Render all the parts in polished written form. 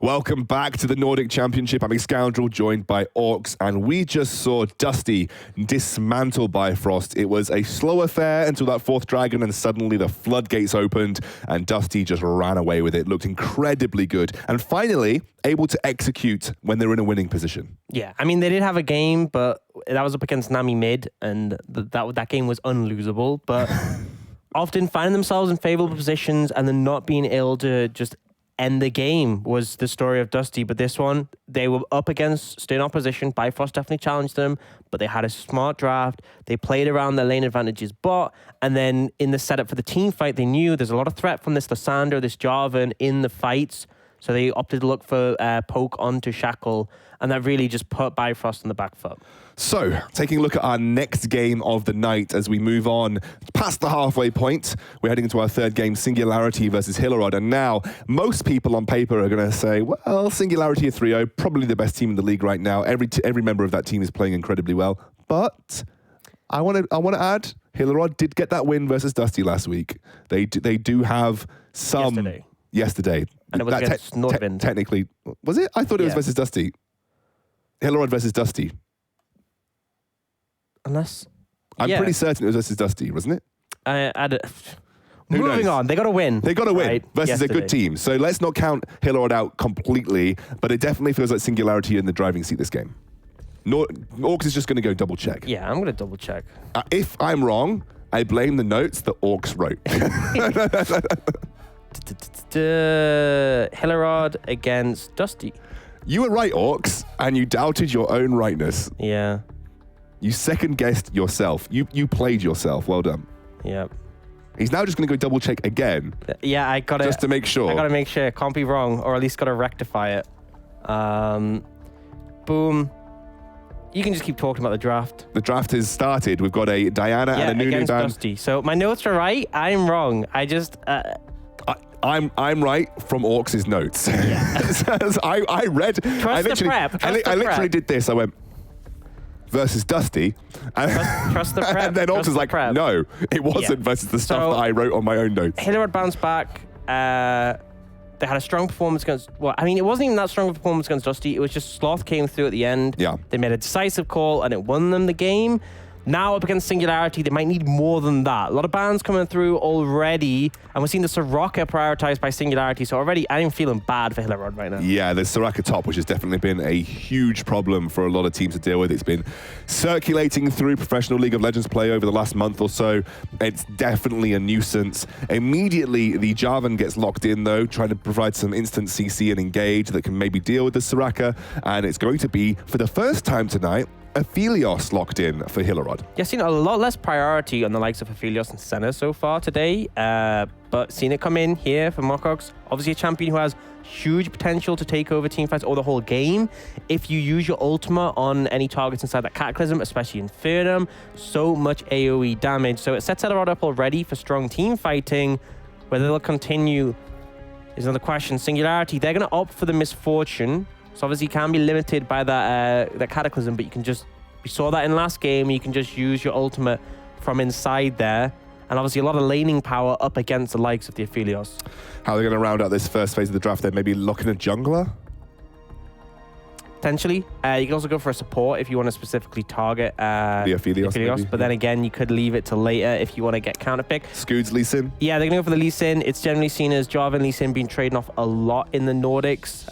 Welcome back to the Nordic Championship. I'm Scoundrel, joined by Orcs, and we just saw Dusty dismantled by Frost. It was a slow affair until that fourth dragon, and suddenly the floodgates opened, and Dusty just ran away with it. Looked incredibly good, and finally able to execute when they're in a winning position. Yeah, I mean, they did have a game, but that was up against Nami mid, and that game was unlosable, but often finding themselves in favorable positions and then not being able to just end the game was the story of Dusty. But this one, they were up against staying opposition. Bifrost definitely challenged them, but they had a smart draft. They played around their lane advantages bot, and then in the setup for the team fight, they knew there's a lot of threat from this Lysandra, this Jarvan in the fights. So they opted to look for poke onto Shackle, and that really just put Bifrost on the back foot. So, taking a look at our next game of the night as we move on past the halfway point. We're heading into our third game, Singularity versus Hillerød. And now, most people on paper are going to say, well, Singularity are 3-0, probably the best team in the league right now. Every member of that team is playing incredibly well. But I want to add, Hillerød did get that win versus Dusty last week. They do have some... Yesterday. And it was against Nordic. Technically, was it? I thought it was versus Dusty. Hillerød versus Dusty. Unless... I'm pretty certain it was versus Dusty, wasn't it? Moving on. They got to win. They got to win right? versus a good team. So let's not count Hillerød out completely, but it definitely feels like Singularity in the driving seat this game. Orcs is just going to go double check. Yeah, I'm going to double check. If I'm wrong, I blame the notes that Orcs wrote. Hillerød against Dusty. You were right, Orcs, and you doubted your own rightness. Yeah. You second-guessed yourself. You played yourself. Well done. Yep. He's now just going to go double-check again. Yeah, I got it. Just to make sure. I got to make sure. Can't be wrong, or at least got to rectify it. Boom. You can just keep talking about the draft. The draft has started. We've got a Diana and a Nunu against ban. Dusty. So my notes are right. I'm wrong. I just... I'm right from Orcs' notes. Yeah. I read... Trust the prep. I literally did this. I went... versus Dusty. Trust the prep. And then Orcs was like, no, it wasn't versus the stuff that I wrote on my own notes. Hillerød bounced back. They had a strong performance against... Well, I mean, it wasn't even that strong of a performance against Dusty. It was just Sloth came through at the end. Yeah. They made a decisive call, and it won them the game. Now up against Singularity, they might need more than that. A lot of bans coming through already, and we're seeing the Soraka prioritized by Singularity, so already I'm feeling bad for Hillerød right now. Yeah, the Soraka top, which has definitely been a huge problem for a lot of teams to deal with. It's been circulating through professional League of Legends play over the last month or so. It's definitely a nuisance. Immediately, the Jarvan gets locked in, though, trying to provide some instant CC and engage that can maybe deal with the Soraka, and it's going to be, for the first time tonight, Aphelios locked in for Hillerød. Yeah, seen a lot less priority on the likes of Aphelios and Senna so far today, but seen it come in here for Mokox. Obviously a champion who has huge potential to take over teamfights or the whole game. If you use your ultimate on any targets inside that Cataclysm, especially Infernum, so much AoE damage. So it sets Hillerød up already for strong team fighting. Whether they'll continue is another question. Singularity, they're going to opt for the Misfortune. So obviously you can be limited by that Cataclysm, but you can just... We saw that in last game. You can just use your ultimate from inside there. And obviously a lot of laning power up against the likes of the Aphelios. How are they going to round out this first phase of the draft then? Maybe locking a jungler? Potentially. You can also go for a support if you want to specifically target the Aphelios. But then again, you could leave it to later if you want to get counterpick. Scood's Lee Sin? Yeah, they're going to go for the Lee Sin. It's generally seen as Jarvan Lee Sin being traded off a lot in the Nordics.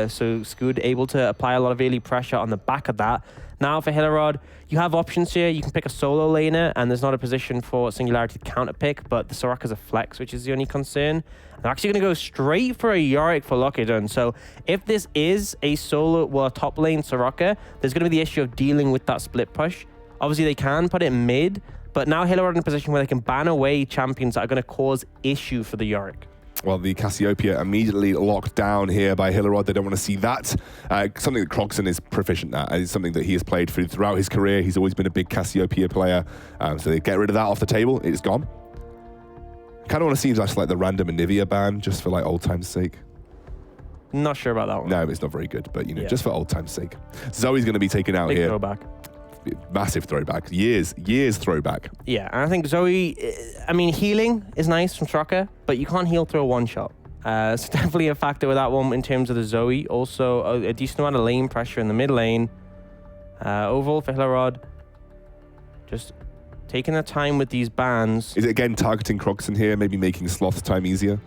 So Scood able to apply a lot of early pressure on the back of that. Now for Hillerød, you have options here. You can pick a solo laner, and there's not a position for Singularity to counterpick, but the Soraka's a flex, which is the only concern. They're actually going to go straight for a Yorick for Lockidon. So if this is a solo, well, a top lane Soraka, there's going to be the issue of dealing with that split push. Obviously, they can put it mid, but now Hillerød in a position where they can ban away champions that are going to cause issue for the Yorick. Well, the Cassiopeia immediately locked down here by Hillerød. They don't want to see that. Something that Croxon is proficient at. It's something that he has played throughout his career. He's always been a big Cassiopeia player. So they get rid of that off the table. It's gone. Kind of want to see just like the random Anivia ban, just for like old time's sake. Not sure about that one. No, it's not very good, but you know, just for old time's sake. Zoe's going to be taken out here. Throwback. Massive throwback. Years throwback. Yeah, and I think Zoe, I mean, healing is nice from Soraka, but you can't heal through a one-shot. So definitely a factor with that one in terms of the Zoe. Also, a decent amount of lane pressure in the mid lane. Overall for Hillerød, just taking their time with these bans. Is it again targeting Croxon here, maybe making Sloth's time easier?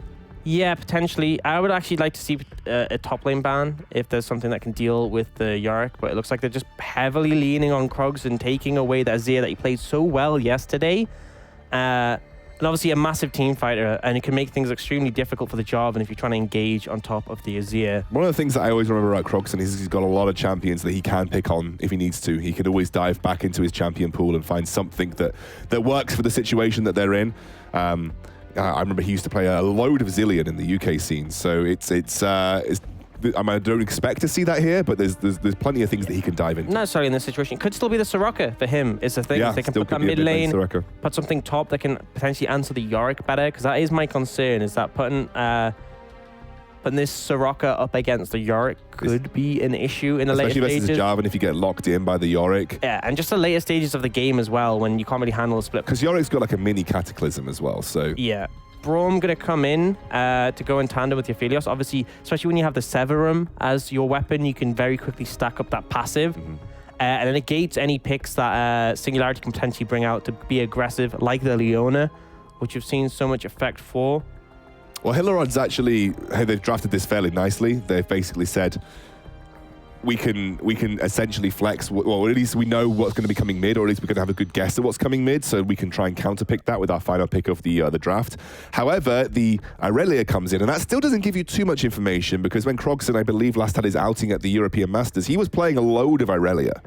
Yeah, potentially. I would actually like to see a top lane ban if there's something that can deal with the Yorick, but it looks like they're just heavily leaning on Krogs and taking away that Azir that he played so well yesterday. And obviously a massive team fighter, and it can make things extremely difficult for the Jarvan if you're trying to engage on top of the Azir. One of the things that I always remember about Croxon is he's got a lot of champions that he can pick on if he needs to. He can always dive back into his champion pool and find something that works for the situation that they're in. I remember he used to play a load of Zillion in the UK scene, so I mean, I don't expect to see that here, but there's plenty of things that he can dive into. Not necessarily in this situation. It could still be the Soraka for him, is the thing. Yeah, they can still put that could be a mid lane, Soraka. put something top that can potentially answer the Yorick better, because that is my concern, is that putting this Soraka up against the Yorick could be an issue in the later stages. Especially versus Jarvan if you get locked in by the Yorick. Yeah, and just the later stages of the game as well, when you can't really handle a split. Because Yorick's got like a mini Cataclysm as well, so... Yeah. Braum going to come in to go in tandem with your Aphelios. Obviously, especially when you have the Severum as your weapon, you can very quickly stack up that passive. And it negates any picks that Singularity can potentially bring out to be aggressive, like the Leona, which you've seen so much effect for. Well, Hillerød's actually, they've drafted this fairly nicely. They've basically said, we can essentially flex, well, at least we know what's going to be coming mid, or at least we can have a good guess at what's coming mid, so we can try and counterpick that with our final pick of the draft. However, the Irelia comes in, and that still doesn't give you too much information, because when Krogson, I believe, last had his outing at the European Masters, he was playing a load of Irelia.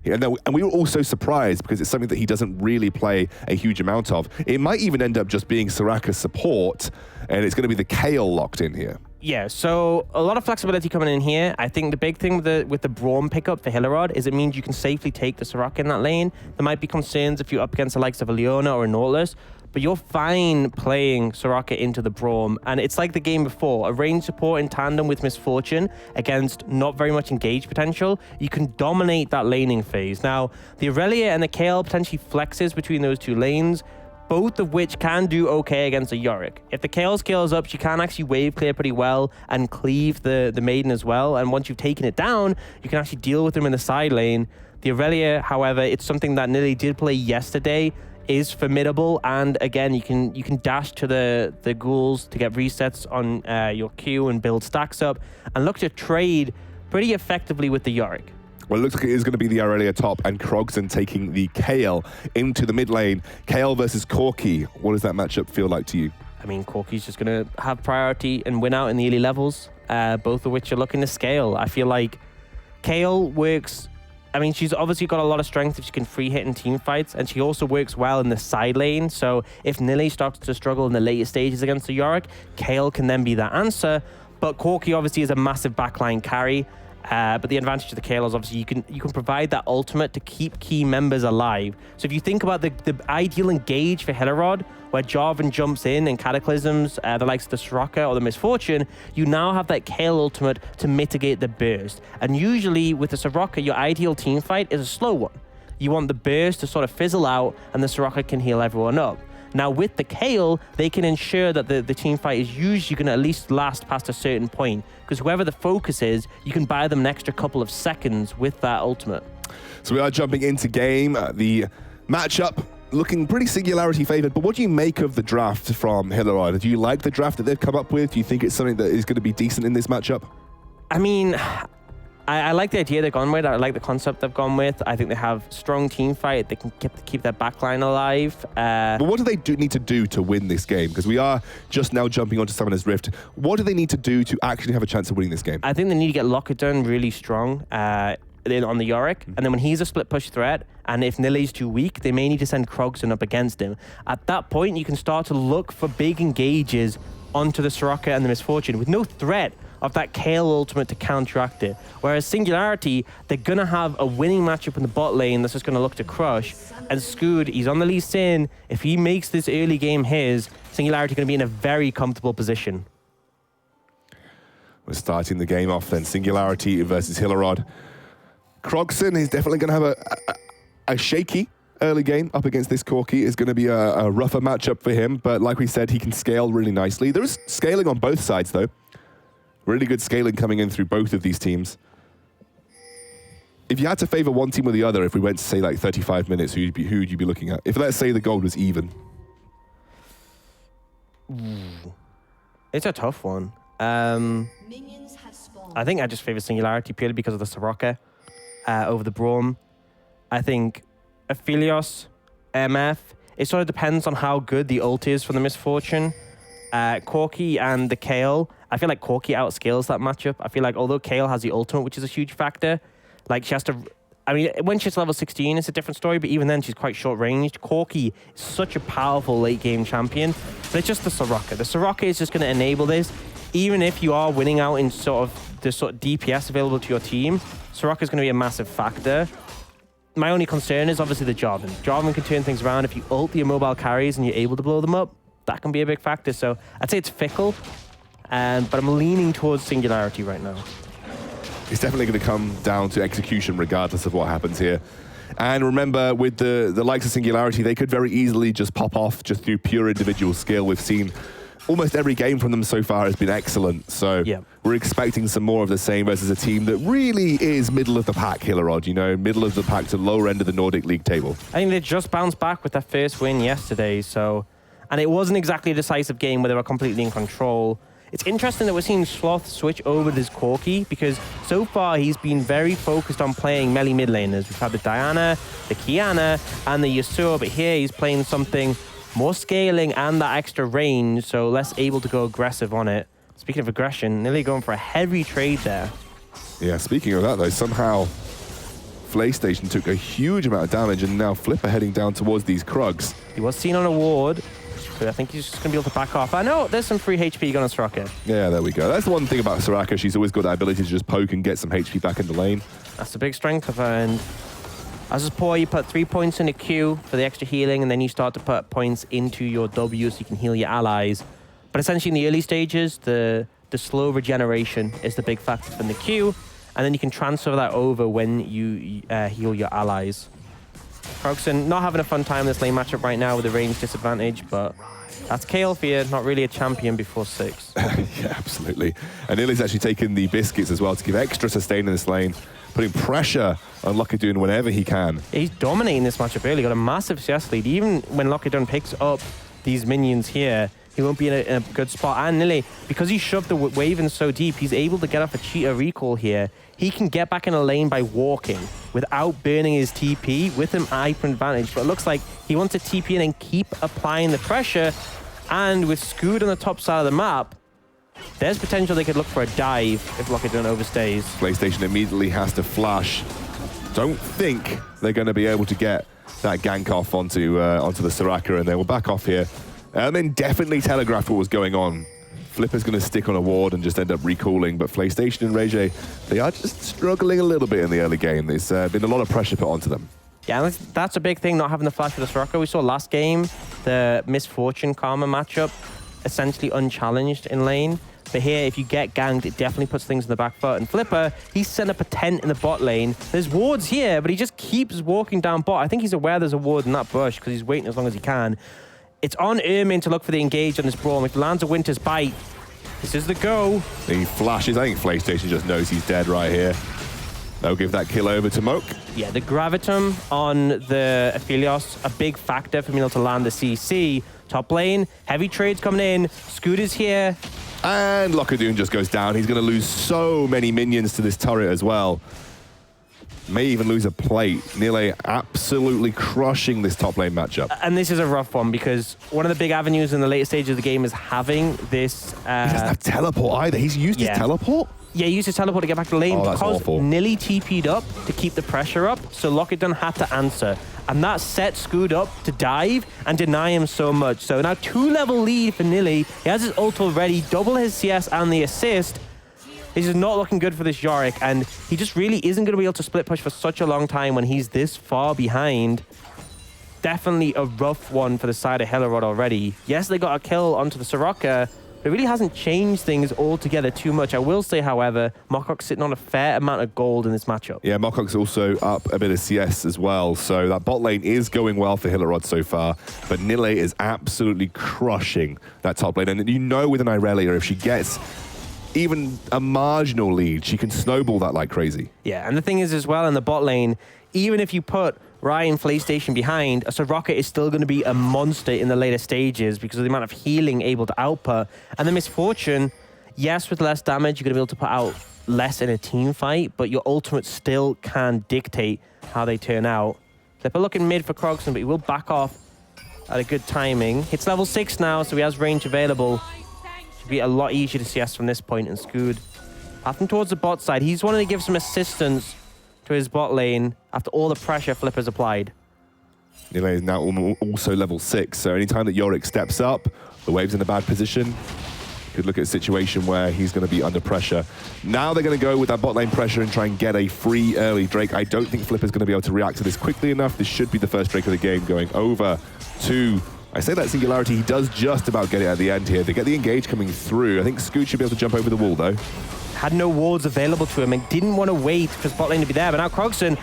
And we were also surprised, because it's something that he doesn't really play a huge amount of. It might even end up just being Soraka's support, and it's going to be the Kayle locked in here. Yeah, so a lot of flexibility coming in here. I think the big thing with the Braum pickup for Hillerød is it means you can safely take the Soraka in that lane. There might be concerns if you're up against the likes of a Leona or a Nautilus, but you're fine playing Soraka into the Braum. And it's like the game before, a range support in tandem with Misfortune against not very much engage potential. You can dominate that laning phase. Now, the Aurelia and the Kayle potentially flexes between those two lanes, both of which can do okay against a Yorick. If the Kayle scales up, she can actually wave clear pretty well and cleave the Maiden as well. And once you've taken it down, you can actually deal with them in the side lane. The Aurelia, however, it's something that Nilly did play yesterday, is formidable. And again, you can dash to the ghouls to get resets on your Q and build stacks up and look to trade pretty effectively with the Yorick. Well, it looks like it is going to be the Aurelia top and Krogson taking the Kayle into the mid lane. Kayle versus Corki. What does that matchup feel like to you? I mean, Corki's just going to have priority and win out in the early levels, both of which are looking to scale. I feel like Kayle works... I mean, she's obviously got a lot of strength if she can free hit in team fights, and she also works well in the side lane. So if Nilly starts to struggle in the later stages against the Yorick, Kayle can then be that answer. But Corki obviously is a massive backline carry. But the advantage of the Kayle is obviously you can provide that ultimate to keep key members alive. So if you think about the ideal engage for Hillerød, where Jarvan jumps in and cataclysms the likes of the Soraka or the Misfortune, you now have that Kayle ultimate to mitigate the burst. And usually with the Soraka, your ideal team fight is a slow one. You want the burst to sort of fizzle out and the Soraka can heal everyone up. Now with the Kayle, they can ensure that the team fight is usually going to at least last past a certain point, because whoever the focus is, you can buy them an extra couple of seconds with that ultimate. So we are jumping into game. The matchup looking pretty Singularity favored, but what do you make of the draft from Hillerød? Do you like the draft that they've come up with? Do you think it's something that is going to be decent in this matchup? I mean... I like the idea they've gone with. I like the concept they've gone with. I think they have strong team fight. They can keep their backline alive. But what do they need to do to win this game? Because we are just now jumping onto Summoner's Rift. What do they need to do to actually have a chance of winning this game? I think they need to get Locket done really strong on the Yorick. And then when he's a split push threat, and if Nilly's too weak, they may need to send Krogson up against him. At that point, you can start to look for big engages onto the Soraka and the Misfortune with no threat of that Kayle ultimate to counteract it. Whereas Singularity, they're going to have a winning matchup in the bot lane that's just going to look to crush. And Scoot, he's on the Lee Sin. If he makes this early game his, Singularity going to be in a very comfortable position. We're starting the game off then. Singularity versus Hillerød. Krogson is definitely going to have a shaky early game up against this Corki is going to be a rougher matchup for him, but like we said, he can scale really nicely. There is scaling on both sides, though. Really good scaling coming in through both of these teams. If you had to favor one team or the other, if we went to say like 35 minutes, who would you be looking at? If let's say the gold was even. It's a tough one. I think I just favor Singularity purely because of the Soraka over the Braum. I think Aphelios, MF, it sort of depends on how good the ult is for the Misfortune. Corki and the Kale, I feel like Corki outscales that matchup. I feel like although Kale has the ultimate, which is a huge factor, like she has to, I mean, when she's level 16, it's a different story, but even then she's quite short-ranged. Corki is such a powerful late-game champion, but it's just the Soraka. The Soraka is just going to enable this. Even if you are winning out in sort of the sort of DPS available to your team, Soraka is going to be a massive factor. My only concern is obviously the Jarvan. Jarvan can turn things around. If you ult your mobile carries and you're able to blow them up, that can be a big factor. So I'd say it's fickle, but I'm leaning towards Singularity right now. It's definitely going to come down to execution regardless of what happens here. And remember, with the likes of Singularity, they could very easily just pop off just through pure individual skill. We've seen almost every game from them so far has been excellent. So we're expecting some more of the same versus a team that really is middle of the pack, Hillerød, you know, middle of the pack to lower end of the Nordic League table. I think they just bounced back with their first win yesterday. And it wasn't exactly a decisive game where they were completely in control. It's interesting that we're seeing Sloth switch over to this Corki because so far he's been very focused on playing melee mid laners. We've had the Diana, the Kiana, and the Yasuo, but here he's playing something more scaling and that extra range, so less able to go aggressive on it. Speaking of aggression, nearly going for a heavy trade there. Yeah, speaking of that though, somehow PlayStation took a huge amount of damage and now Flipper heading down towards these Krugs. He was seen on a ward. I think he's just going to be able to back off. I know there's some free HP going on Soraka. Yeah, there we go. That's the one thing about Soraka. She's always got that ability to just poke and get some HP back in the lane. That's the big strength of her. And as a support, you put 3 points in the Q for the extra healing, and then you start to put points into your W so you can heal your allies. But essentially in the early stages, the slow regeneration is the big factor from the Q, and then you can transfer that over when you heal your allies. Krogson not having a fun time in this lane matchup right now with a range disadvantage, but that's Kale for you, not really a champion before 6. Yeah, absolutely. And Illy's actually taken the biscuits as well to give extra sustain in this lane, putting pressure on Lockadune whenever he can. He's dominating this matchup early, got a massive CS lead. Even when Lockadune picks up these minions here, he won't be in a good spot. And Nilly, because he shoved the wave in so deep, he's able to get off a cheetah recall here. He can get back in a lane by walking without burning his TP with an hyper advantage. But it looks like he wants to TP and then keep applying the pressure. And with Scoot on the top side of the map, there's potential they could look for a dive if Lockadune overstays. PlayStation immediately has to flash. Don't think they're going to be able to get that gank off onto the Soraka, and they will back off here. And then definitely telegraphed what was going on. Flipper's going to stick on a ward and just end up recalling, but PlayStation and Rege, they are just struggling a little bit in the early game. There's been a lot of pressure put onto them. Yeah, that's a big thing, not having the flash for the Soraka. We saw last game, the Misfortune Karma matchup, essentially unchallenged in lane. But here, if you get ganked, it definitely puts things in the back foot. And Flipper, he's set up a tent in the bot lane. There's wards here, but he just keeps walking down bot. I think he's aware there's a ward in that bush because he's waiting as long as he can. It's on Ermin to look for the engage on this Braum. If he lands a Winter's Bite, this is the go. He flashes. I think PlayStation just knows he's dead right here. They'll give that kill over to Moke. Yeah, the Gravitum on the Aphelios, a big factor for being able to land the CC. Top lane, heavy trades coming in. Scooter's here. And Lockadune just goes down. He's going to lose so many minions to this turret as well. May even lose a plate. Nile absolutely crushing this top lane matchup. And this is a rough one because one of the big avenues in the later stages of the game is having this... he doesn't have teleport either. He's used his teleport? Yeah, he used his teleport to get back to the lane because Nilly TP'd up to keep the pressure up, so Lockadune had to answer. And that set Scoot up to dive and deny him so much. So now 2-level lead for Nilly. He has his ult already, double his CS and the assist. This is not looking good for this Yorick, and he just really isn't going to be able to split push for such a long time when he's this far behind. Definitely a rough one for the side of Hillerød already. Yes, they got a kill onto the Soraka, It really hasn't changed things altogether too much. I will say, however, Mokok's sitting on a fair amount of gold in this matchup. Yeah, Mokok's also up a bit of CS as well, so that bot lane is going well for Hillerød so far, but Nille is absolutely crushing that top lane. And you know with an Irelia, if she gets even a marginal lead, she can snowball that like crazy. Yeah, and the thing is as well, in the bot lane, even if you put Ryan PlayStation behind, a Soraka is still going to be a monster in the later stages because of the amount of healing able to output. And the misfortune, yes, with less damage, you're going to be able to put out less in a team fight, but your ultimate still can dictate how they turn out. Flipper looking mid for Krogsson, but he will back off at a good timing. Hits level 6 now, so he has range available. Should be a lot easier to CS from this point, and Scood passing towards the bot side. He's wanting to give some assistance to his bot lane after all the pressure Flipper's applied. Nille is now also level 6, so anytime that Yorick steps up, the wave's in a bad position. Could look at a situation where he's going to be under pressure. Now they're going to go with that bot lane pressure and try and get a free early Drake. I don't think Flipper's going to be able to react to this quickly enough. This should be the first Drake of the game going over to, I say that Singularity, he does just about get it at the end here. They get the engage coming through. I think Scoot should be able to jump over the wall though. Had no wards available to him and didn't want to wait for his bot lane to be there, but now Krogsson,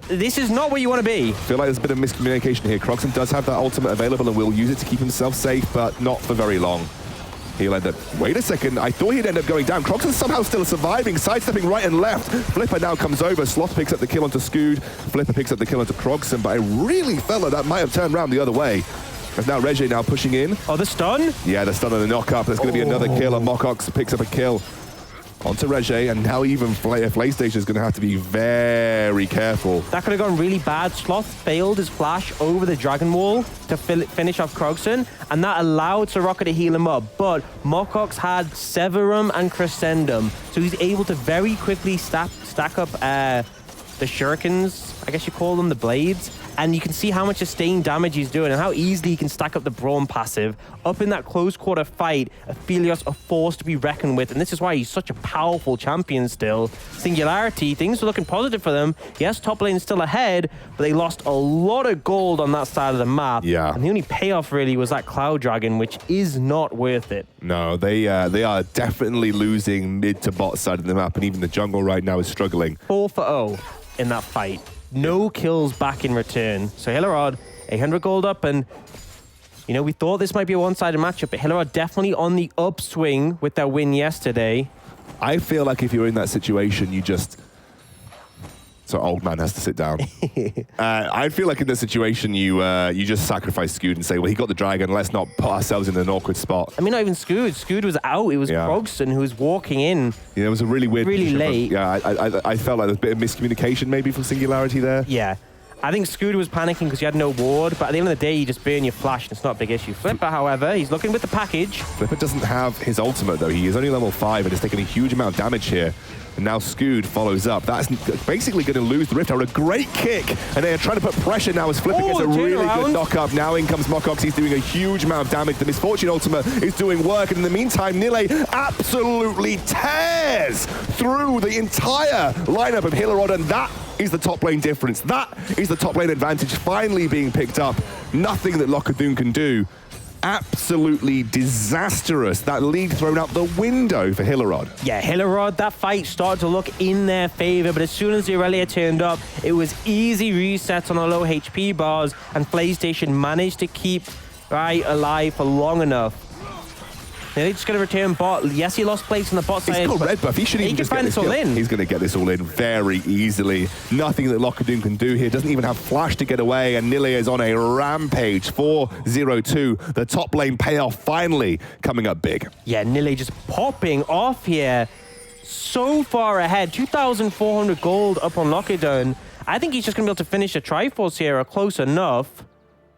this is not where you want to be. I feel like there's a bit of miscommunication here. Krogsson does have that ultimate available and will use it to keep himself safe, but not for very long. He'll end up, wait a second, I thought he'd end up going down. Krogsson somehow still surviving, sidestepping right and left. Flipper now comes over, Sloth picks up the kill onto Scood, Flipper picks up the kill onto Krogsson, but I really felt like that might have turned around the other way. As now Regé now pushing in. Oh, the stun? Yeah, the stun and the knock-up. There's going to be another kill, and Mokox picks up a kill onto Regé, and now even PlayStation is going to have to be very careful. That could have gone really bad. Sloth failed his flash over the Dragon Wall to finish off Krogsson, and that allowed Soraka to heal him up. But Mokox had Severum and Crescendum, so he's able to very quickly stack up the shurikens, I guess you call them, the blades. And you can see how much sustained damage he's doing and how easily he can stack up the Braum passive. Up in that close quarter fight, Aphelios are forced to be reckoned with, and this is why he's such a powerful champion still. Singularity, things are looking positive for them. Yes, top lane is still ahead, but they lost a lot of gold on that side of the map. Yeah. And the only payoff really was that Cloud Dragon, which is not worth it. No, they are definitely losing mid to bot side of the map, and even the jungle right now is struggling. 4-0 in that fight. No kills back in return. So Hillerød, 800 gold up, and you know, we thought this might be a one-sided matchup, but Hillerød definitely on the upswing with their win yesterday. I feel like if you're in that situation, you just... So old man has to sit down. I feel like in this situation, you just sacrifice Scood and say, well, he got the dragon, let's not put ourselves in an awkward spot. I mean, not even Scood. Scood was out. It was Krogsson who was walking in. Yeah, it was a really weird really late. Yeah, I felt like there was a bit of miscommunication maybe from Singularity there. Yeah. I think Scood was panicking because he had no ward, but at the end of the day, you just burn your flash and it's not a big issue. Flipper, however, he's looking with the package. Flipper doesn't have his ultimate, though. He is only level 5 and is taking a huge amount of damage here. And now Scood follows up. That's basically going to lose the Rift Tower. A great kick. And they're trying to put pressure now as Flipper gets a really good knock-up. Now in comes Mokox. He's doing a huge amount of damage. The Misfortune ultimate is doing work. And in the meantime, Nille absolutely tears through the entire lineup of Hillerød. And that is the top lane difference. That is the top lane advantage finally being picked up. Nothing that Lockadune can do. Absolutely disastrous. That lead thrown out the window for Hillerød. Yeah, Hillerød, that fight started to look in their favor, but as soon as the Aurelia turned up, it was easy resets on the low HP bars, and PlayStation managed to keep alive for long enough. They're just going to return bot. Yes, he lost place on the bot side. He's got red buff. He should even just get this all in. He's going to get this all in very easily. Nothing that Lockadune can do here. Doesn't even have flash to get away. And Nille is on a rampage. 4-0-2. The top lane payoff finally coming up big. Yeah, Nille just popping off here. So far ahead. 2,400 gold up on Lockadune. I think he's just going to be able to finish a Triforce here, or close enough.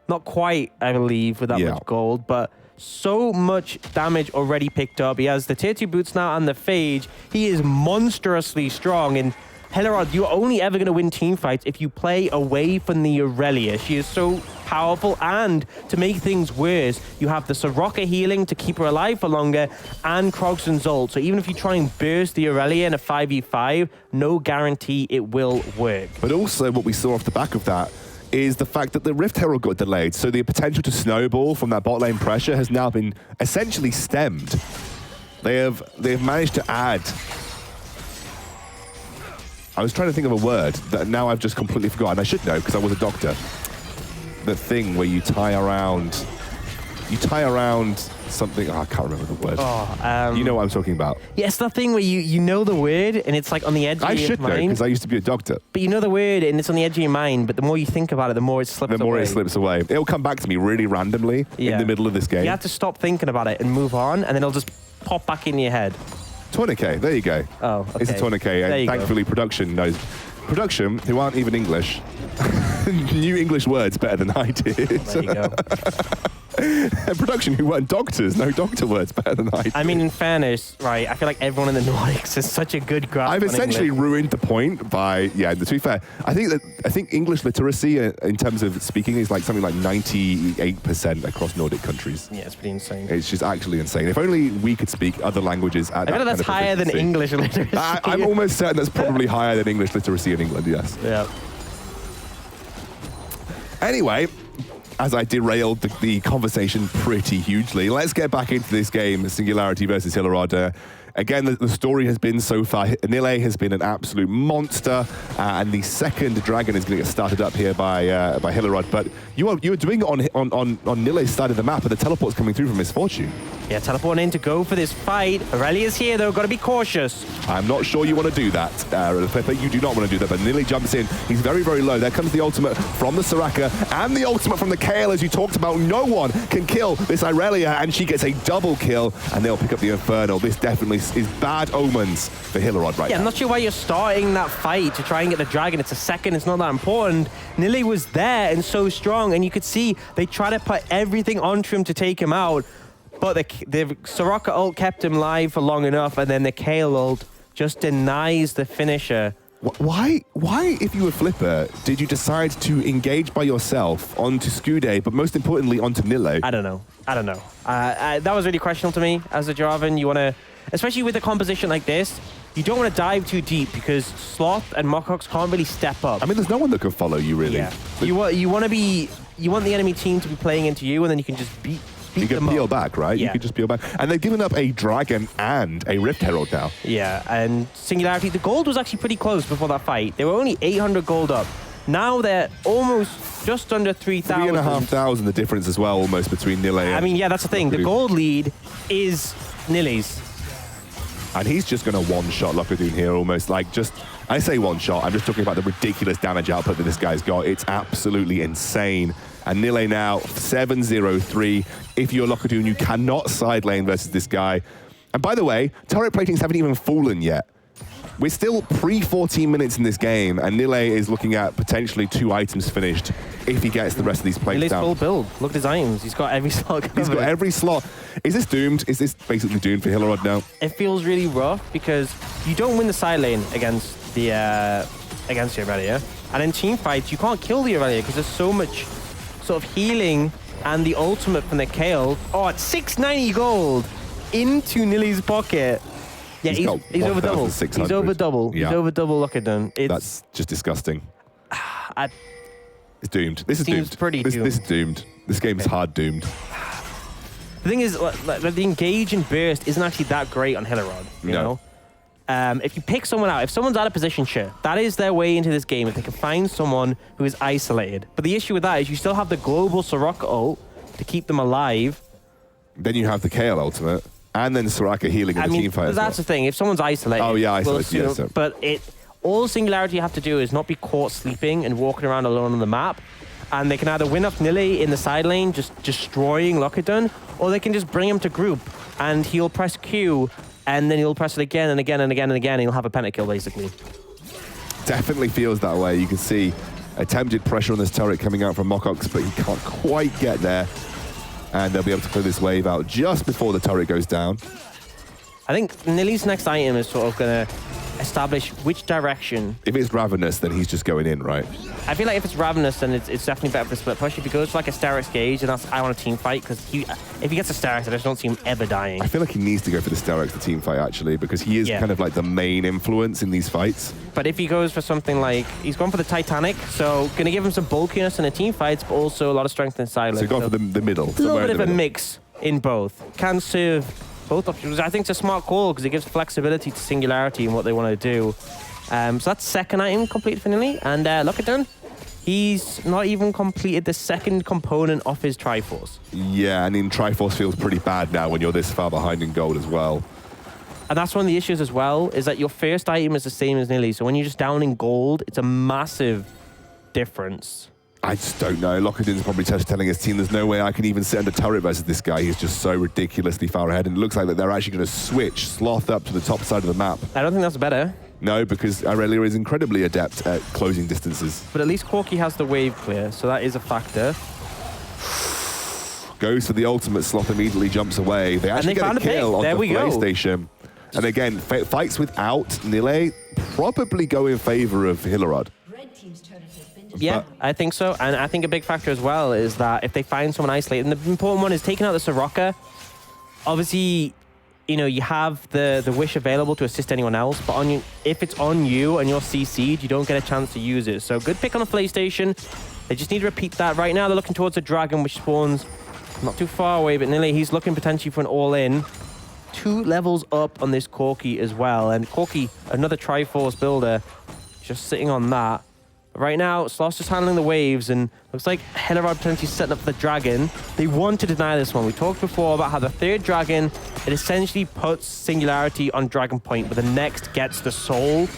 Not quite, I believe, with that much gold, but so much damage already picked up. He has the tier 2 boots now and the Phage. He is monstrously strong. And Hillerød, you're only ever going to win team fights if you play away from the Aurelia. She is so powerful, and to make things worse, you have the Soraka healing to keep her alive for longer, and Krogsson's ult. So even if you try and burst the Aurelia in a 5v5, no guarantee it will work. But also what we saw off the back of that is the fact that the Rift Herald got delayed, so the potential to snowball from that bot lane pressure has now been essentially stemmed. They've managed to add. I was trying to think of a word that now I've just completely forgotten. I should know because I was a doctor. The thing where you tie around something. Oh, I can't remember the word. You know what I'm talking about. Yeah, it's that thing where you know the word and it's like on the edge of your mind. I should know because I used to be a doctor. But you know the word and it's on the edge of your mind, but the more you think about it, the more it slips away. The more it slips away. It'll come back to me really randomly in the middle of this game. You have to stop thinking about it and move on, and then it'll just pop back in your head. Tourniquet, there you go. Oh, okay. It's a tourniquet, and thankfully production knows. Production, who aren't even English, knew English words better than I did. There you go. And production, who weren't doctors, know doctor words better than I did. I mean, in fairness, right, I feel like everyone in the Nordics has such a good grasp I've on essentially English. ruined the point by, to be fair, I think English literacy in terms of speaking is like something like 98% across Nordic countries. Yeah, it's pretty insane. It's just actually insane. If only we could speak other languages at that I feel like that's kind of higher than efficiency. English literacy. I'm almost certain that's probably higher than English literacy in England, yes. Yeah. Anyway, as I derailed the conversation pretty hugely, let's get back into this game, Singularity versus Hillerød. Again, the story has been so far, Nille has been an absolute monster, and the second dragon is going to get started up here by Hillerød. But you were doing it on Nille's side of the map, and the teleport's coming through from Misfortune. Yeah, teleporting in to go for this fight. Aurelia's here, though. Got to be cautious. I'm not sure you want to do that, Pepe. You do not want to do that, but Nille jumps in. He's very, very low. There comes the ultimate from the Soraka and the ultimate from the Kayle, as you talked about. No one can kill this Aurelia, and she gets a double kill, and they'll pick up the Infernal. This definitely is bad omens for Hillerød right now. I'm not sure why you're starting that fight to try and get the dragon. It's a second. It's not that important. Nille was there and so strong, and you could see they try to put everything onto him to take him out. But the Soraka ult kept him live for long enough, and then the Kayle ult just denies the finisher. Why, if you were Flipper, did you decide to engage by yourself onto Skude, but most importantly onto Nille? I don't know. That was really questionable to me as a Jarvan. You want to, especially with a composition like this, you don't want to dive too deep because Sloth and Mokox can't really step up. I mean, there's no one that can follow you, really. Yeah. You want the enemy team to be playing into you, and then you can just beat you can peel back, right? Yeah. You can just peel back. And they've given up a dragon and a Rift Herald now. Yeah, and Singularity, the gold was actually pretty close before that fight. They were only 800 gold up. Now they're almost just under 3,000. 3,500, the difference as well, almost between Nille and... I mean, yeah, that's the thing. The gold lead is Nille's. And he's just going to one-shot Lockadune here almost. Like, just... I say one-shot. I'm just talking about the ridiculous damage output that this guy's got. It's absolutely insane. And Nille now 7-0-3. If you're Lockadune, you cannot side lane versus this guy. And by the way, turret platings haven't even fallen yet. We're still pre-14 minutes in this game, and Nille is looking at potentially 2 items finished if he gets the rest of these plates down. Full build. Look at his items. He's got every slot covered. He's got every slot. Is this doomed? Is this basically doomed for Hillerød now? It feels really rough because you don't win the side lane against the Aurelia. And in team fights, you can't kill the Aurelia because there's so much sort of healing, and the ultimate from the Kayle. Oh, it's 690 gold into Nille's pocket. Yeah, he's over double. He's over double. Yeah. He's over double. Look at them. That's just disgusting. It's doomed. This is doomed. Pretty doomed. This is doomed. This game is hard doomed. The thing is, the engage and burst isn't actually that great on Hillerød. You know? If you pick someone out, if someone's out of position, sure, that is their way into this game if they can find someone who is isolated. But the issue with that is you still have the global Soraka ult to keep them alive. Then you have the Kayle ultimate, and then Soraka healing in the team fight. That's the thing. If someone's isolated, but all Singularity have to do is not be caught sleeping and walking around alone on the map. And they can either win off Nille in the side lane, just destroying Lockadune, or they can just bring him to group, and he'll press Q, and then he'll press it again and again and again and again, and he'll have a pentakill, basically. Definitely feels that way. You can see attempted pressure on this turret coming out from Mokox, but he can't quite get there. And they'll be able to clear this wave out just before the turret goes down. I think Nille's next item is sort of going to establish which direction. If it's Ravenous, then he's just going in, right? I feel like if it's Ravenous, then it's definitely better for a split push. If he goes for like a Sterix Gauge, then I want a team fight, because if he gets a Sterix, I just don't see him ever dying. I feel like he needs to go for the Sterix, the team fight, actually, because he is kind of like the main influence in these fights. But if he goes for something like, he's gone for the Titanic, so going to give him some bulkiness in the team fights, but also a lot of strength and silence. So go for the middle. A little bit of a mix in both. Can serve both options. I think it's a smart call because it gives flexibility to Singularity in what they want to do. So that's second item completed for Nilly. And look at him. He's not even completed the second component of his Triforce. Yeah, and in Triforce feels pretty bad now when you're this far behind in gold as well. And that's one of the issues as well, is that your first item is the same as Nilly. So when you're just down in gold, it's a massive difference. I just don't know. Lockerdin's probably telling his team there's no way I can even sit under turret versus this guy. He's just so ridiculously far ahead. And it looks like that they're actually going to switch Sloth up to the top side of the map. I don't think that's better. No, because Aurelia is incredibly adept at closing distances. But at least Corki has the wave clear, so that is a factor. Goes for the ultimate. Sloth immediately jumps away. They actually get a kill on the PlayStation. And again, fights without Nile probably go in favor of Hillerød. Yeah, I think so. And I think a big factor as well is that if they find someone isolated, and the important one is taking out the Soraka. Obviously, you know, you have the wish available to assist anyone else, but if it's on you and you're CC'd, you don't get a chance to use it. So good pick on the PlayStation. They just need to repeat that. Right now, they're looking towards a dragon, which spawns not too far away, but Nilly, he's looking potentially for an all-in. 2 levels up on this Corki as well. And Corki, another Triforce builder, just sitting on that. Right now, Sloth's just handling the waves, and looks like Hillerød potentially setting up the dragon. They want to deny this one. We talked before about how the third dragon, it essentially puts Singularity on Dragon Point, but the next gets the soul.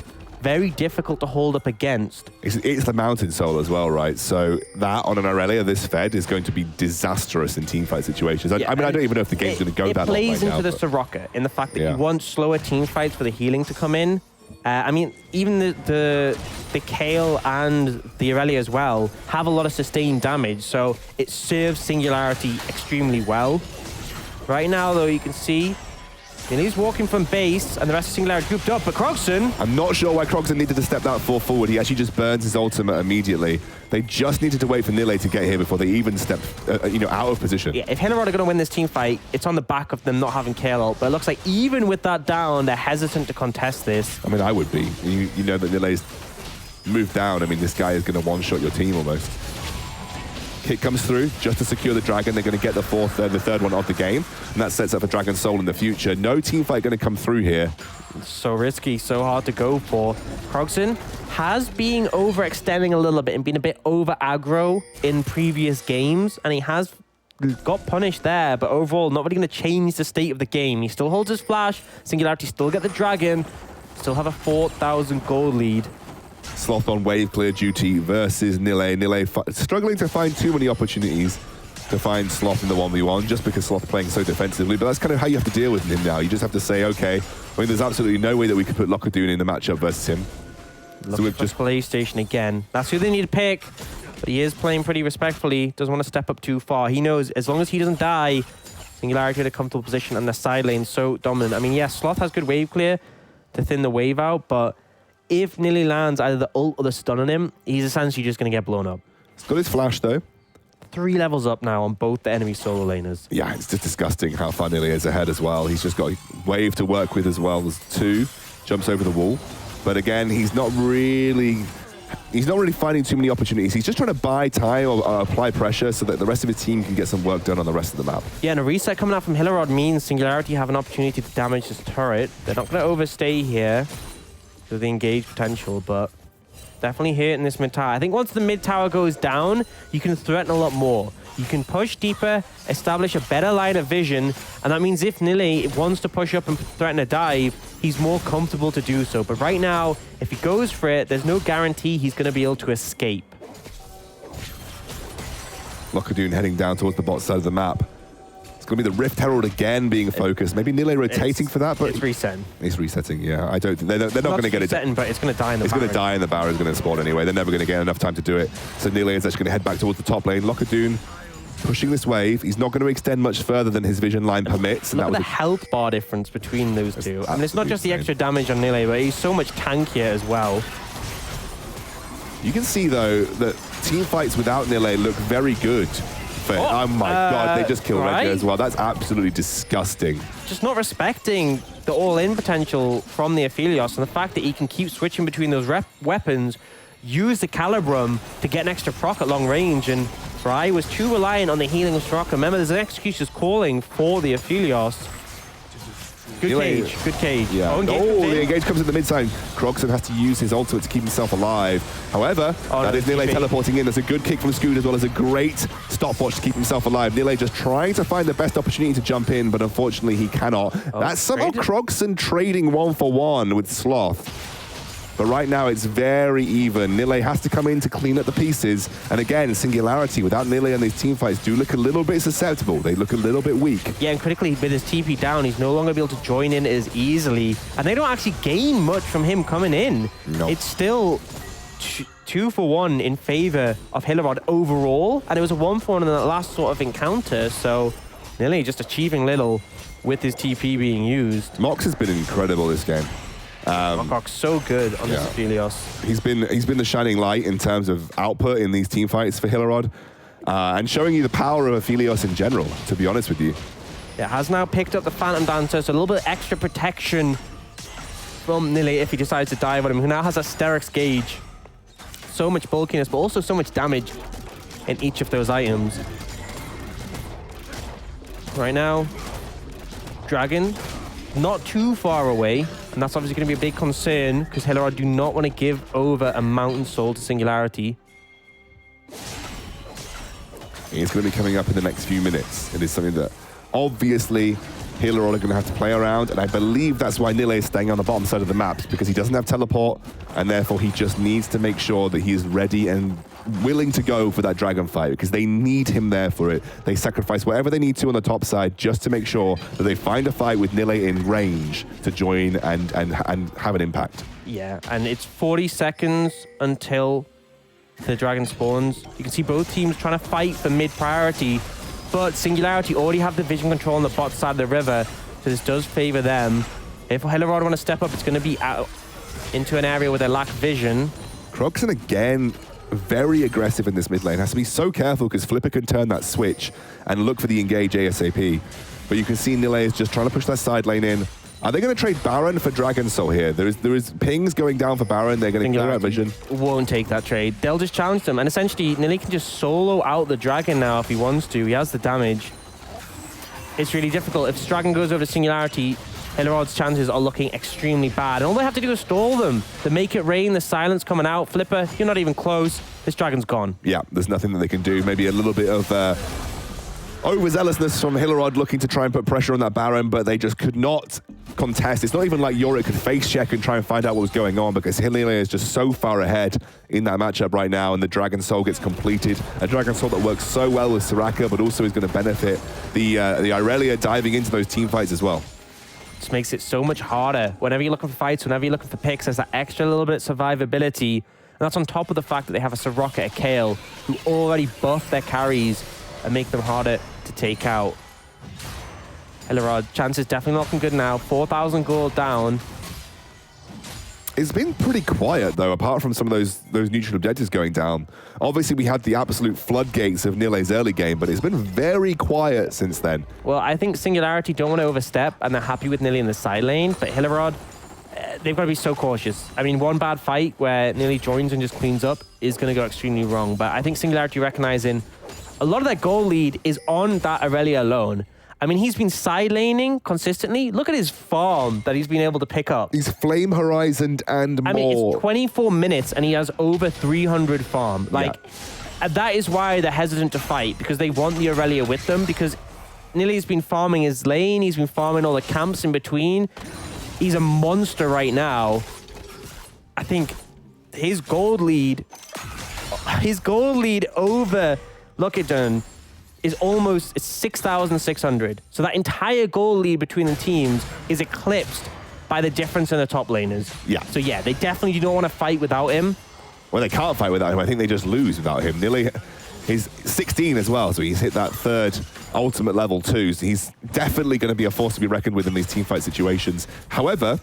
Very difficult to hold up against. It's the mountain soul as well, right? So that on an Aurelia, this Fed, is going to be disastrous in teamfight situations. I mean, I don't even know if the game's going to go that long right now. It plays into the Soraka in the fact that you want slower teamfights for the healing to come in. I mean, even the Kale and the Aurelia as well have a lot of sustained damage, so it serves Singularity extremely well. Right now, though, you can see he's walking from base, and the rest of Singularity grouped up, but Krogson... I'm not sure why Krogson needed to step that far forward. He actually just burns his ultimate immediately. They just needed to wait for Nile to get here before they even stepped, out of position. Yeah, if Hillerød are going to win this team fight, it's on the back of them not having Kale ult, but it looks like even with that down, they're hesitant to contest this. I mean, I would be. You know that Nile's moved down. I mean, this guy is going to one-shot your team almost. Kick comes through just to secure the dragon. They're going to get the third one of the game, and that sets up a Dragon Soul in the future. No team fight going to come through here. So risky, so hard to go for. Krogson has been overextending a little bit and been a bit over aggro in previous games, and he has got punished there, but overall not really going to change the state of the game. He still holds his flash, Singularity still get the dragon, still have a 4,000 gold lead. Sloth on wave clear duty versus Nile. Nile struggling to find too many opportunities to find Sloth in the 1v1 just because Sloth playing so defensively, but that's kind of how you have to deal with him now. You just have to say, okay, I mean, there's absolutely no way that we could put Lockerdun in the matchup versus him. So we've just PlayStation again. That's who they need to pick, but he is playing pretty respectfully. Doesn't want to step up too far. He knows as long as he doesn't die, Singularity in a comfortable position and the side lane so dominant. I mean, yes, Sloth has good wave clear to thin the wave out, but if Nilly lands either the ult or the stun on him, he's essentially just going to get blown up. He's got his flash, though. 3 levels up now on both the enemy solo laners. Yeah, it's just disgusting how far Nilly is ahead as well. He's just got a wave to work with as well. There's 2. Jumps over the wall. But again, he's not really finding too many opportunities. He's just trying to buy time or apply pressure so that the rest of his team can get some work done on the rest of the map. Yeah, and a reset coming out from Hillerød means Singularity have an opportunity to damage this turret. They're not going to overstay here with the engaged potential, but definitely here in this mid tower. I think once the mid tower goes down, you can threaten a lot more. You can push deeper, establish a better line of vision, and that means if Nilly wants to push up and threaten a dive, he's more comfortable to do so. But right now, if he goes for it, there's no guarantee he's going to be able to escape. Lockerdun heading down towards the bot side of the map. It's going to be the Rift Herald again being focused. Maybe Nile rotating for that, but it's resetting. It's resetting, yeah. I don't think they're not going to get it. But it's going to die in the Baron. It's going to die, and the Baron's going to spawn anyway. They're never going to get enough time to do it. So Nile is actually going to head back towards the top lane. Lockerdun pushing this wave. He's not going to extend much further than his vision line permits. And Look at the health bar difference between those two. I mean, it's not just the extra damage on Nile, but he's so much tankier as well. You can see, though, that team fights without Nile look very good. Oh my God, they just killed Reggie as well. That's absolutely disgusting. Just not respecting the all-in potential from the Aphelios, and the fact that he can keep switching between those weapons, use the Calibrum to get an extra proc at long range, and Fry was too reliant on the healing of Soraka. Remember, there's an Executioner's calling for the Aphelios. Good cage, good cage. Yeah. Oh, the engage comes in the mid zone. Krogson has to use his ultimate to keep himself alive. However, that is Nile teleporting in. There's a good kick from Scoot as well as a great stopwatch to keep himself alive. Nile just trying to find the best opportunity to jump in, but unfortunately he cannot. That's somehow Krogson trading 1-for-1 with Sloth. But right now it's very even. Nile has to come in to clean up the pieces. And again, Singularity without Nile and these team fights do look a little bit susceptible. They look a little bit weak. Yeah, and critically with his TP down, he's no longer able to join in as easily. And they don't actually gain much from him coming in. No. It's still 2-for-1 in favor of Hillerød overall. And it was a 1-for-1 in that last sort of encounter. So Nile just achieving little with his TP being used. Mox has been incredible this game. Mockrock's so good on this Aphelios. He's been the shining light in terms of output in these team fights for Hillerød, and showing you the power of Aphelios in general, to be honest with you. Yeah, has now picked up the Phantom Dancer, so a little bit extra protection from Nile if he decides to dive on him, who now has a Sterix gauge. So much bulkiness, but also so much damage in each of those items. Right now, Dragon not too far away, and that's obviously going to be a big concern because Hillerød do not want to give over a Mountain Soul to Singularity. It's going to be coming up in the next few minutes. It is something that obviously Hillerød are going to have to play around, and I believe that's why Nile is staying on the bottom side of the maps, because he doesn't have teleport, and therefore he just needs to make sure that he is ready and willing to go for that dragon fight, because they need him there for it. They sacrifice whatever they need to on the top side just to make sure that they find a fight with Nile in range to join and have an impact. Yeah, and it's 40 seconds until the dragon spawns. You can see both teams trying to fight for mid priority, but Singularity already have the vision control on the bot side of the river, so this does favor them. If Hillerød want to step up, it's going to be out into an area where they lack vision. Krogson again, very aggressive in this mid lane. Has to be so careful because Flipper can turn that switch and look for the engage ASAP. But you can see Nile is just trying to push that side lane in. Are they going to trade Baron for Dragon Soul here? There is pings going down for Baron. They're going to clear out vision. Won't take that trade. They'll just challenge them. And essentially, Nile can just solo out the Dragon now if he wants to. He has the damage. It's really difficult. If this Dragon goes over to Singularity, Hillerød's chances are looking extremely bad. And all they have to do is stall them. The make it rain, the silence coming out. Flipper, you're not even close. This Dragon's gone. Yeah, there's nothing that they can do. Maybe a little bit of overzealousness from Hillerød looking to try and put pressure on that Baron, but they just could not contest. It's not even like Yorick could face check and try and find out what was going on, because Hillerød is just so far ahead in that matchup right now, and the Dragon Soul gets completed. A Dragon Soul that works so well with Soraka, but also is going to benefit the Irelia diving into those team fights as well. Just makes it so much harder. Whenever you're looking for fights, whenever you're looking for picks, there's that extra little bit of survivability. And that's on top of the fact that they have a Soraka, a Kayle, who already buff their carries and make them harder to take out. Hillerød, chances definitely looking good now. 4,000 gold down. It's been pretty quiet, though, apart from some of those neutral objectives going down. Obviously, we had the absolute floodgates of Nile's early game, but it's been very quiet since then. Well, I think Singularity don't want to overstep, and they're happy with Nile in the side lane, but Hillerød, they've got to be so cautious. I mean, one bad fight where Nile joins and just cleans up is going to go extremely wrong, but I think Singularity recognizing a lot of their goal lead is on that Irelia alone. I mean, he's been side laning consistently. Look at his farm that he's been able to pick up. He's Flame Horizoned and more. I mean, it's 24 minutes and he has over 300 farm. Like, that is why they're hesitant to fight, because they want the Irelia with them, because Nile's been farming his lane. He's been farming all the camps in between. He's a monster right now. I think his gold lead over Lockidon is almost 6,600. So that entire goal lead between the teams is eclipsed by the difference in the top laners. Yeah. So yeah, they definitely do not want to fight without him. Well, they can't fight without him. I think they just lose without him. Nile He's 16 as well, so he's hit that third ultimate level too. So he's definitely going to be a force to be reckoned with in these teamfight situations. However,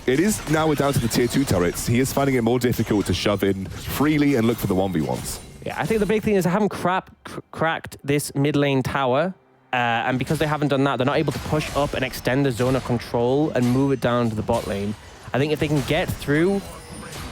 it is now we're down to the tier 2 turrets. He is finding it more difficult to shove in freely and look for the 1v1s. Yeah, I think the big thing is they haven't cracked this mid lane tower. And because they haven't done that, they're not able to push up and extend the zone of control and move it down to the bot lane. I think if they can get through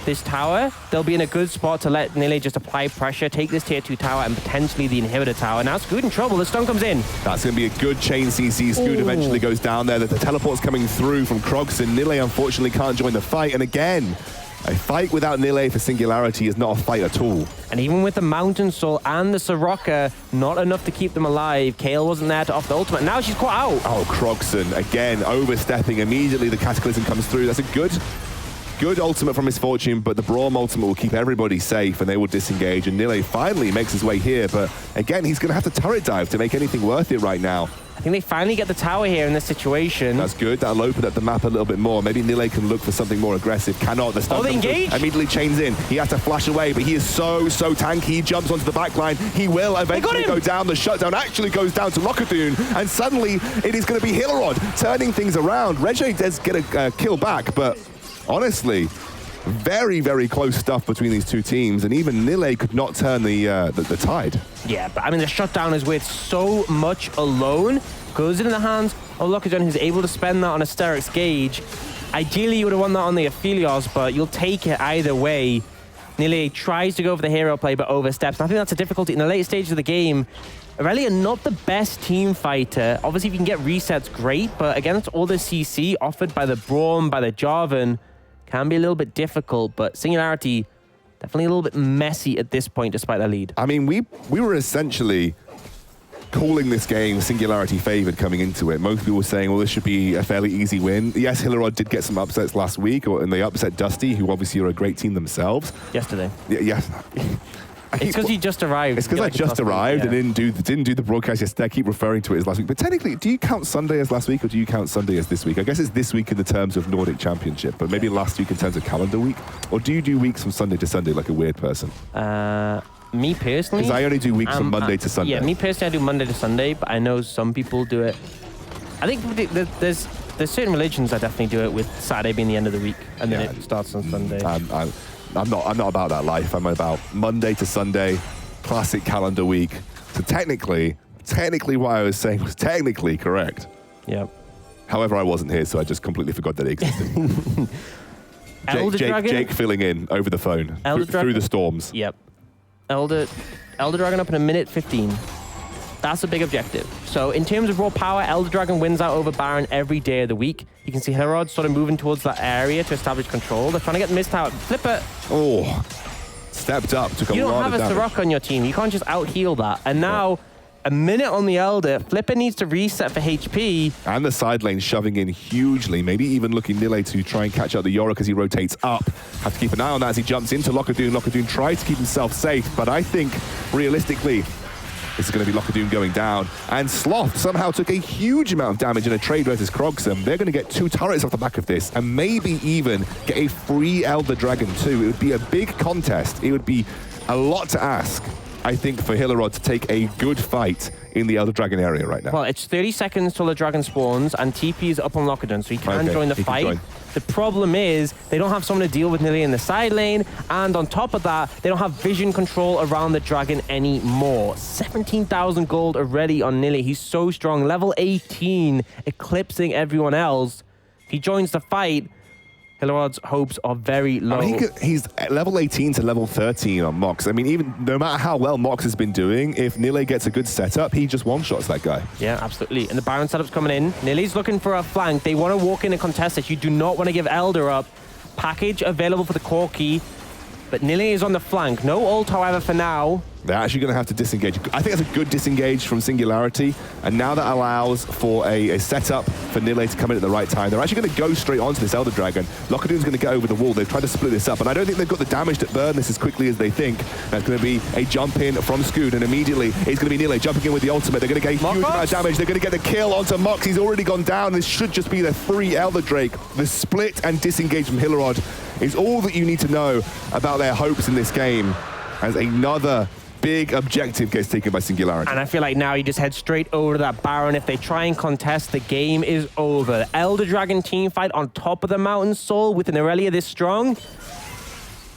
this tower, they'll be in a good spot to let Nile just apply pressure, take this tier 2 tower and potentially the inhibitor tower. Now Scoot in trouble, the stun comes in. That's going to be a good chain CC. Scoot eventually goes down there. The teleport's coming through from Krogson. Nile unfortunately can't join the fight. And again, a fight without Nile for Singularity is not a fight at all. And even with the Mountain Soul and the Soraka, not enough to keep them alive. Kayle wasn't there to off the ultimate. Now she's caught out. Oh, Krogson, again, overstepping. Immediately the Cataclysm comes through. That's a good ultimate from Misfortune, but the Braum ultimate will keep everybody safe and they will disengage. And Nile finally makes his way here, but again, he's going to have to turret dive to make anything worth it right now. I think they finally get the tower here in this situation. That's good. That'll open up the map a little bit more. Maybe Nile can look for something more aggressive. Cannot. The stun engage. Immediately chains in. He has to flash away, but he is so tanky. He jumps onto the back line. He will eventually go down. The shutdown actually goes down to Locadoon, and suddenly it is going to be Hillerød turning things around. Reggie does get a kill back, but honestly, very close stuff between these two teams, and even Nile could not turn the tide. Yeah, but I mean, the shutdown is with so much alone. Goes into the hands of Locadoon, who's able to spend that on Asterix Gauge. Ideally, you would have won that on the Aphelios, but you'll take it either way. Nile tries to go for the hero play, but oversteps. And I think that's a difficulty in the late stage of the game. Aurelia, not the best team fighter. Obviously, if you can get resets, great, but against all the CC offered by the Braum, by the Jarvan, can be a little bit difficult, but Singularity definitely a little bit messy at this point, despite their lead. I mean, we were essentially calling this game Singularity favored coming into it. Most people were saying, well, this should be a fairly easy win. Yes, Hillerød did get some upsets last week, and they upset Dusty, who obviously are a great team themselves. Yesterday. Yeah. It's because you just arrived. It's because I just arrived and didn't do the broadcast yesterday. I keep referring to it as last week. But technically, do you count Sunday as last week or do you count Sunday as this week? I guess it's this week in the terms of Nordic Championship, but maybe last week in terms of calendar week? Or do you do weeks from Sunday to Sunday like a weird person? Me personally? Because I only do weeks from Monday to Sunday. Yeah, me personally, I do Monday to Sunday, but I know some people do it. I think there's certain religions that definitely do it with Saturday being the end of the week, and then it starts on Sunday. I'm not about that life. I'm about Monday to Sunday, classic calendar week. So technically what I was saying was technically correct. Yeah. However, I wasn't here, so I just completely forgot that it existed. Jake filling in over the phone through the storms. Yep. Elder Dragon up in 1:15. That's a big objective. So in terms of raw power, Elder Dragon wins out over Baron every day of the week. You can see Hillerød sort of moving towards that area to establish control. They're trying to get the mist tower. Flipper. Oh, stepped up, took a lot of damage. You don't have a Soraka on your team. You can't just out-heal that. And now, a minute on the Elder. Flipper needs to reset for HP. And the side lane shoving in hugely. Maybe even looking Nile to try and catch out the Yorick as he rotates up. Have to keep an eye on that as he jumps into Locadoon. Locadoon tries to keep himself safe, but I think, realistically, this is going to be Locadoon going down. And Sloth somehow took a huge amount of damage in a trade versus Krogson. They're going to get 2 turrets off the back of this and maybe even get a free Elder Dragon too. It would be a big contest. It would be a lot to ask, I think, for Hillerød to take a good fight in the Elder Dragon area right now. Well, it's 30 seconds till the dragon spawns and TP is up on Locadoon, so he can join the fight. The problem is they don't have someone to deal with Nile in the side lane, and on top of that, they don't have vision control around the dragon anymore. 17,000 gold already on Nile. He's so strong. Level 18, eclipsing everyone else. If he joins the fight, Hillerød's hopes are very low. I mean, he's level 18 to level 13 on Mox. I mean, even no matter how well Mox has been doing, if Nile gets a good setup, he just one-shots that guy. Yeah, absolutely. And the Baron setup's coming in. Nile's looking for a flank. They want to walk in and contest it. You do not want to give Elder up. Package available for the core key. But Nile is on the flank. No ult, however, for now. They're actually going to have to disengage. I think that's a good disengage from Singularity, and now that allows for a setup for Nile to come in at the right time. They're actually going to go straight onto this Elder Dragon. Locadoon's going to get over the wall. They've tried to split this up, and I don't think they've got the damage to burn this as quickly as they think. That's going to be a jump in from Scoot, and immediately it's going to be Nile jumping in with the ultimate. They're going to get a huge amount of damage. They're going to get the kill onto Mox. He's already gone down. This should just be the free Elder Drake. The split and disengage from Hillerød is all that you need to know about their hopes in this game, as another big objective gets taken by Singularity. And I feel like now you just head straight over to that Baron. If they try and contest, the game is over. The Elder Dragon teamfight on top of the Mountain Soul with an Aurelia this strong.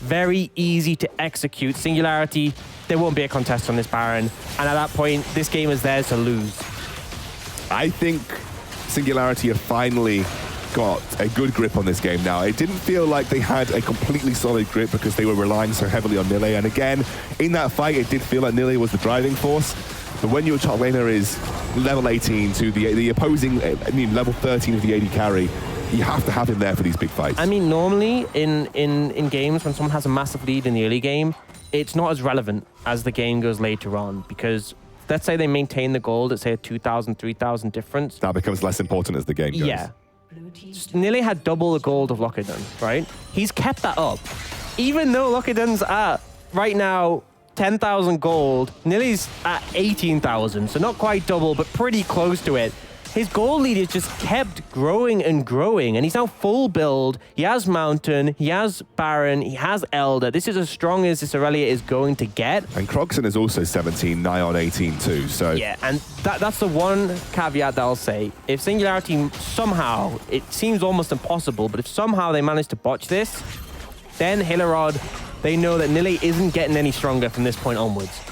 Very easy to execute. Singularity, there won't be a contest on this Baron. And at that point, this game is theirs to lose. I think Singularity have finally got a good grip on this game now. It didn't feel like they had a completely solid grip because they were relying so heavily on Nille. And again, in that fight, it did feel like Nille was the driving force. But when your top laner is level 18 to the opposing, level 13 of the AD carry, you have to have him there for these big fights. I mean, normally in games when someone has a massive lead in the early game, it's not as relevant as the game goes later on because let's say they maintain the gold at say a 2,000, 3,000 difference. That becomes less important as the game goes. Yeah. Nille had double the gold of Lockerdon, right? He's kept that up. Even though Lockerdon's at, right now, 10,000 gold, Nille's at 18,000, so not quite double, but pretty close to it. His gold lead has just kept growing and growing, and he's now full build. He has Mountain, he has Baron, he has Elder. This is as strong as this Aurelia is going to get. And Croxon is also 17, nigh on 18 too, so... Yeah, and that's the one caveat that I'll say. If Singularity somehow, it seems almost impossible, but if somehow they manage to botch this, then Hillerød, they know that Nille isn't getting any stronger from this point onwards.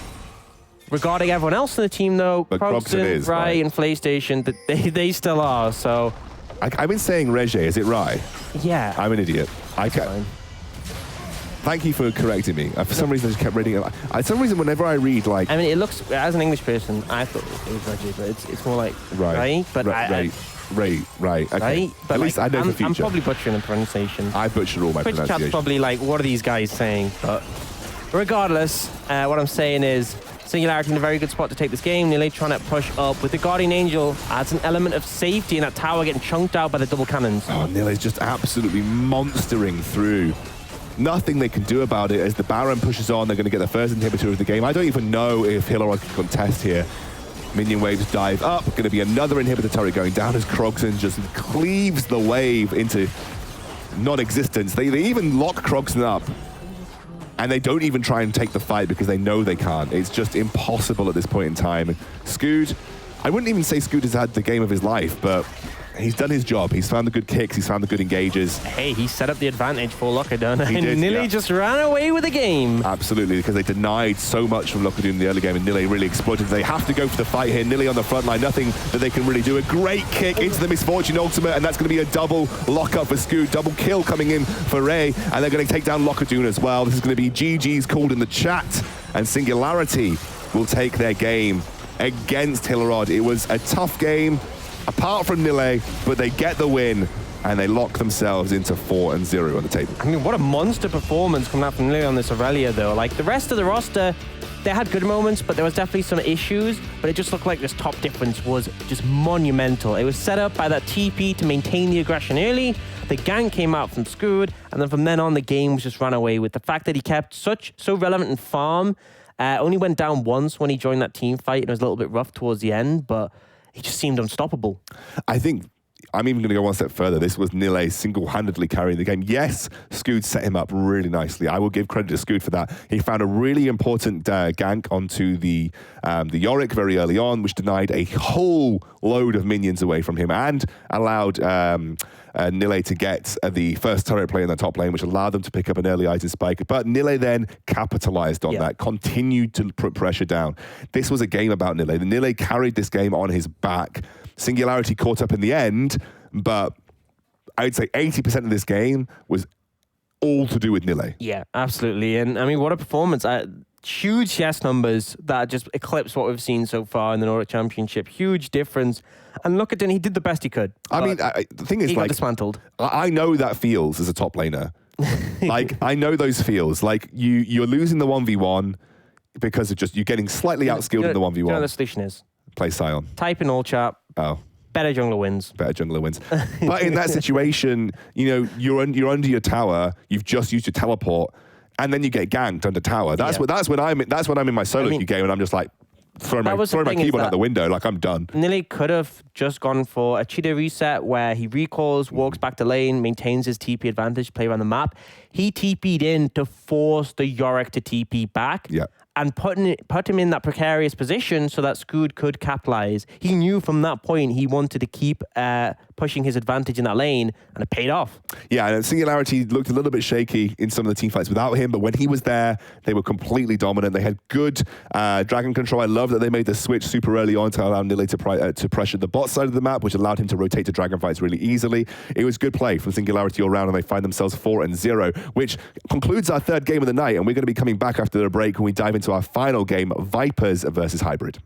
Regarding everyone else in the team, though, Croxon is, Rai, and PlayStation, they still are, so... I've been saying Regé, is it Rai? Yeah. I'm an idiot. Thank you for correcting me. For some reason, I just kept reading it. For some reason, whenever I read, like... I mean, it looks... As an English person, I thought it was Reggie, but it's more like... Rai. But Rai. Okay. Right? But at least I know for future. I'm probably butchering the pronunciation. I butchered all my Twitch pronunciation. chat's probably like, what are these guys saying? But regardless, what I'm saying is Singularity in a very good spot to take this game. Nille trying to push up with the Guardian Angel. Adds an element of safety in that tower getting chunked out by the double cannons. Oh, Nille's just absolutely monstering through. Nothing they can do about it. As the Baron pushes on, they're going to get the first inhibitor of the game. I don't even know if Hillerød can contest here. Minion waves dive up. Going to be another inhibitor turret going down as Croxon just cleaves the wave into non-existence. They even lock Croxon up. And they don't even try and take the fight because they know they can't. It's just impossible at this point in time. Scoot, I wouldn't even say Scoot has had the game of his life, but he's done his job. He's found the good kicks. He's found the good engages. Hey, he set up the advantage for Lockerdon, and Nille just ran away with the game. Absolutely, because they denied so much from Lockerdon in the early game, and Nille really exploited. They have to go for the fight here. Nille on the front line, nothing that they can really do. A great kick into the Misfortune ultimate, and that's going to be a double lock-up for Scoot. Double kill coming in for Ray, and they're going to take down Lockerdon as well. This is going to be GG's called in the chat, and Singularity will take their game against Hillerød. It was a tough game, apart from Nille, but they get the win and they lock themselves into 4-0 on the table. I mean, what a monster performance coming out from Nille on this Aurelia, though. Like, the rest of the roster, they had good moments, but there was definitely some issues, but it just looked like this top difference was just monumental. It was set up by that TP to maintain the aggression early. The gank came out from Scoot, and then from then on, the game was just run away with. The fact that he kept so relevant in farm, only went down once when he joined that team fight, and it was a little bit rough towards the end, but he just seemed unstoppable. I think I'm even going to go one step further. This was Nille single-handedly carrying the game. Yes, Scoot set him up really nicely. I will give credit to Scoot for that. He found a really important gank onto the Yorick very early on, which denied a whole load of minions away from him and allowed Nille to get the first turret play in the top lane, which allowed them to pick up an early item spike. But Nille then capitalized on that, continued to put pressure down. This was a game about Nille. Nille carried this game on his back. Singularity caught up in the end, but I would say 80% of this game was all to do with Nille. Yeah, absolutely. And I mean, what a performance. Huge CS numbers that just eclipse what we've seen so far in the Nordic Championship. Huge difference. And look at him, he did the best he could. I mean, the thing is, he got dismantled. I know that feels as a top laner. Like, I know those feels. Like, you're losing the 1v1 because of just, you're getting slightly outskilled in the 1v1. You know what the solution is? Play Sion. Type in all chat. Oh. Better jungler wins. Better jungler wins. But in that situation, you know, you're under your tower, you've just used your teleport, and then you get ganked under tower. That's when I'm in my solo queue game, and I'm just like throwing my keyboard out the window, like I'm done. Nille could have just gone for a cheetah reset where he recalls, walks back to lane, maintains his TP advantage, play around the map. He TP'd in to force the Yorick to TP back. Yeah. and put him in that precarious position so that Scoot could capitalize. He knew from that point he wanted to keep pushing his advantage in that lane, and it paid off. Yeah, and Singularity looked a little bit shaky in some of the team fights without him, but when he was there, they were completely dominant. They had good dragon control. I love that they made the switch super early on to allow Nile to pressure the bot side of the map, which allowed him to rotate to dragon fights really easily. It was good play from Singularity all round, and they find themselves 4-0, which concludes our third game of the night, and we're going to be coming back after the break when we dive into our final game, Vipers versus Hybrid.